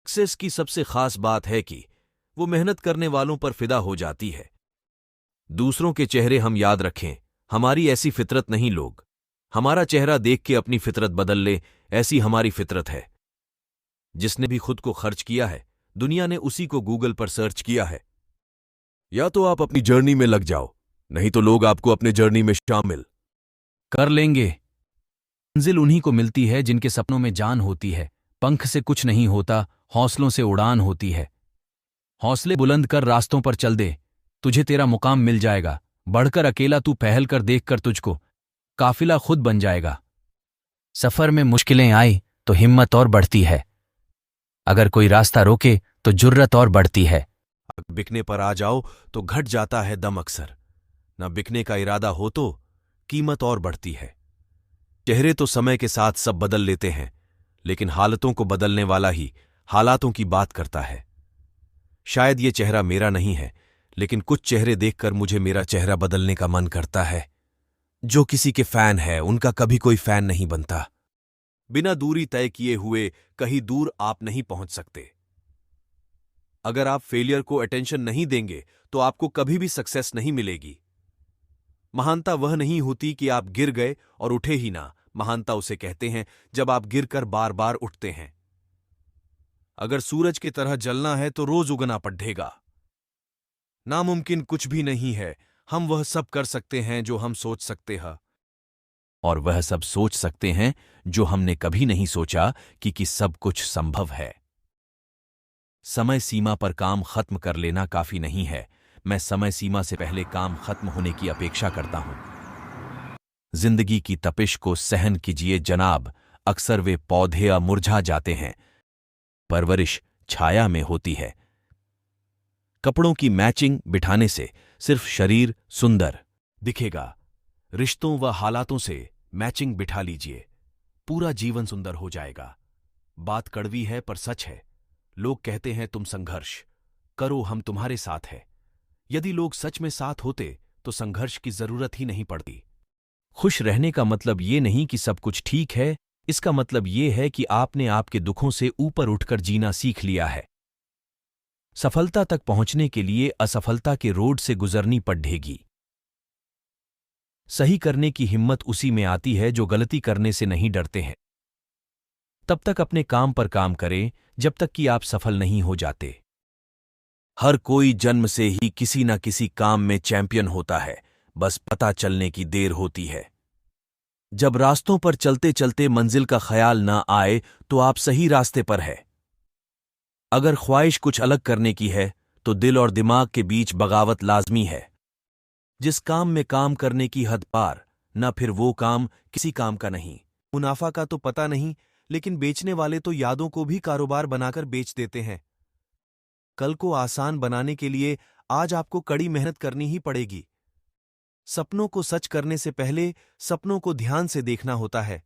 Success की सबसे खास बात है कि वो मेहनत करने वालों पर फिदा हो जाती है। दूसरों के चेहरे हम याद रखें, हमारी ऐसी फितरत नहीं। लोग हमारा चेहरा देख के अपनी फितरत बदल ले, ऐसी हमारी फितरत है। जिसने भी खुद को खर्च किया है, दुनिया ने उसी को गूगल पर सर्च किया है। या तो आप अपनी जर्नी में लग जाओ, नहीं तो लोग आपको अपने जर्नी में शामिल कर लेंगे। मंजिल उन्हीं को मिलती है जिनके सपनों में जान होती है। पंख से कुछ नहीं होता, हौसलों से उड़ान होती है। हौसले बुलंद कर रास्तों पर चल दे, तुझे तेरा मुकाम मिल जाएगा। बढ़कर अकेला तू पहल कर, देख कर तुझको काफिला खुद बन जाएगा। सफर में मुश्किलें आई तो हिम्मत और बढ़ती है। अगर कोई रास्ता रोके तो जुर्रत और बढ़ती है। बिकने पर आ जाओ तो घट जाता है दम अक्सर, न बिकने का इरादा हो तो कीमत और बढ़ती है। चेहरे तो समय के साथ सब बदल लेते हैं, लेकिन हालतों को बदलने वाला ही हालातों की बात करता है। शायद ये चेहरा मेरा नहीं है, लेकिन कुछ चेहरे देखकर मुझे मेरा चेहरा बदलने का मन करता है। जो किसी के फैन है, उनका कभी कोई फैन नहीं बनता। बिना दूरी तय किए हुए कहीं दूर आप नहीं पहुंच सकते। अगर आप फेलियर को अटेंशन नहीं देंगे तो आपको कभी भी सक्सेस नहीं मिलेगी। महानता वह नहीं होती कि आप गिर गए और उठे ही ना। महानता उसे कहते हैं जब आप गिरकर बार बार उठते हैं। अगर सूरज की तरह जलना है तो रोज उगना पड़ेगा। नामुमकिन कुछ भी नहीं है, हम वह सब कर सकते हैं जो हम सोच सकते हैं, और वह सब सोच सकते हैं जो हमने कभी नहीं सोचा कि सब कुछ संभव है। समय सीमा पर काम खत्म कर लेना काफी नहीं है। मैं समय सीमा से पहले काम खत्म होने की अपेक्षा करता हूं। जिंदगी की तपिश को सहन कीजिए जनाब, अक्सर वे पौधे मुरझा जाते हैं, परवरिश छाया में होती है। कपड़ों की मैचिंग बिठाने से सिर्फ शरीर सुंदर दिखेगा, रिश्तों व हालातों से मैचिंग बिठा लीजिए, पूरा जीवन सुंदर हो जाएगा। बात कड़वी है पर सच है। लोग कहते हैं तुम संघर्ष करो, हम तुम्हारे साथ हैं। यदि लोग सच में साथ होते तो संघर्ष की जरूरत ही नहीं पड़ती। खुश रहने का मतलब ये नहीं कि सब कुछ ठीक है, इसका मतलब ये है कि आपने आपके दुखों से ऊपर उठकर जीना सीख लिया है। सफलता तक पहुंचने के लिए असफलता के रोड से गुजरनी पड़ेगी। सही करने की हिम्मत उसी में आती है जो गलती करने से नहीं डरते हैं। तब तक अपने काम पर काम करें जब तक कि आप सफल नहीं हो जाते। हर कोई जन्म से ही किसी न किसी काम में चैंपियन होता है, बस पता चलने की देर होती है। जब रास्तों पर चलते चलते मंजिल का ख्याल ना आए तो आप सही रास्ते पर है। अगर ख्वाहिश कुछ अलग करने की है तो दिल और दिमाग के बीच बगावत लाजमी है। जिस काम में काम करने की हद पार, न फिर वो काम किसी काम का नहीं। मुनाफा का तो पता नहीं, लेकिन बेचने वाले तो यादों को भी कारोबार बनाकर बेच देते हैं। कल को आसान बनाने के लिए आज आपको कड़ी मेहनत करनी ही पड़ेगी। सपनों को सच करने से पहले सपनों को ध्यान से देखना होता है।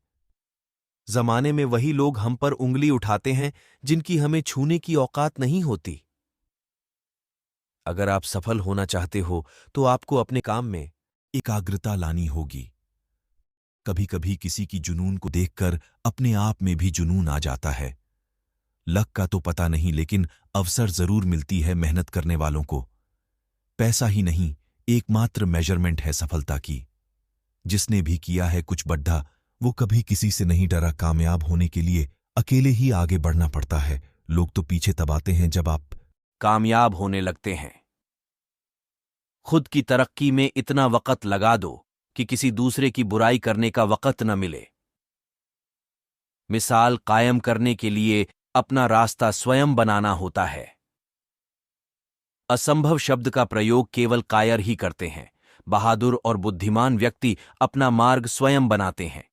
जमाने में वही लोग हम पर उंगली उठाते हैं जिनकी हमें छूने की औकात नहीं होती। अगर आप सफल होना चाहते हो तो आपको अपने काम में एकाग्रता लानी होगी। कभी कभी किसी की जुनून को देखकर अपने आप में भी जुनून आ जाता है। लक का तो पता नहीं, लेकिन अवसर जरूर मिलती है मेहनत करने वालों को। पैसा ही नहीं, एकमात्र मेजरमेंट है सफलता की। जिसने भी किया है कुछ बड़ा, वो कभी किसी से नहीं डरा। कामयाब होने के लिए अकेले ही आगे बढ़ना पड़ता है। लोग तो पीछे तब आते हैं जब आप कामयाब होने लगते हैं। खुद की तरक्की में इतना वक्त लगा दो कि किसी दूसरे की बुराई करने का वक्त न मिले। मिसाल कायम करने के लिए अपना रास्ता स्वयं बनाना होता है। असंभव शब्द का प्रयोग केवल कायर ही करते हैं। बहादुर और बुद्धिमान व्यक्ति अपना मार्ग स्वयं बनाते हैं।